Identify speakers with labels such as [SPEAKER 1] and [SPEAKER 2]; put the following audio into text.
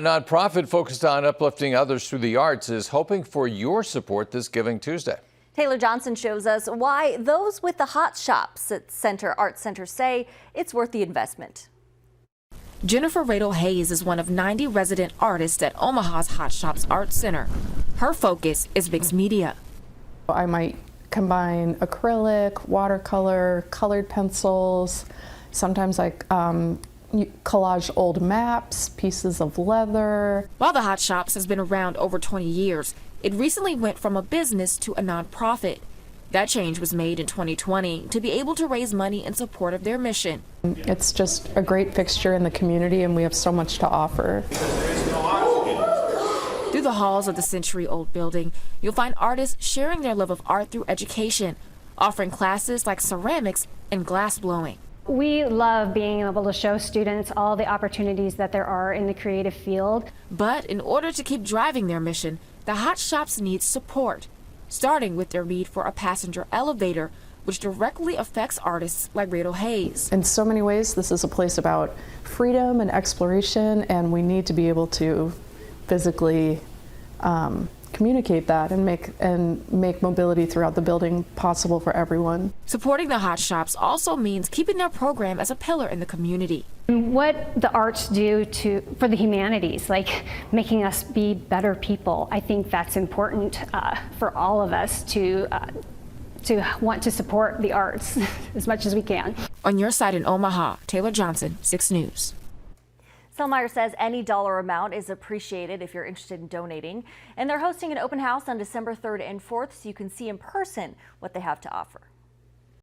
[SPEAKER 1] A nonprofit focused on uplifting others through the arts is hoping for your support this Giving Tuesday.
[SPEAKER 2] Taylor Johnson shows us why those with the hot shops at Arts Center say it's worth the investment.
[SPEAKER 3] Jennifer Radel Hayes is one of 90 resident artists at Omaha's Hot Shops Arts Center. Her focus is mixed media.
[SPEAKER 4] I might combine acrylic, watercolor, colored pencils. Sometimes I collage old maps, pieces of leather.
[SPEAKER 3] While the Hot Shops has been around over 20 years, it recently went from a business to a nonprofit. That change was made in 2020 to be able to raise money in support of their mission.
[SPEAKER 4] It's just a great fixture in the community, and we have so much to offer.
[SPEAKER 3] Through the halls of the century-old building, you'll find artists sharing their love of art through education, offering classes like ceramics and glass blowing.
[SPEAKER 5] We love being able to show students all the opportunities that there are in the creative field.
[SPEAKER 3] But in order to keep driving their mission, the Hot Shops need support, starting with their need for a passenger elevator, which directly affects artists like Radel Hayes.
[SPEAKER 4] In so many ways, this is a place about freedom and exploration, and we need to be able to physically communicate that and make mobility throughout the building possible for everyone.
[SPEAKER 3] Supporting the Hot Shops also means keeping their program as a pillar in the community.
[SPEAKER 5] What the arts do for the humanities, like making us be better people, I think that's important for all of us to want to support the arts as much as we can.
[SPEAKER 3] On your side in Omaha, Taylor Johnson, 6 News.
[SPEAKER 2] Selmeyer says any dollar amount is appreciated if you're interested in donating. And they're hosting an open house on December 3rd and 4th so you can see in person what they have to offer.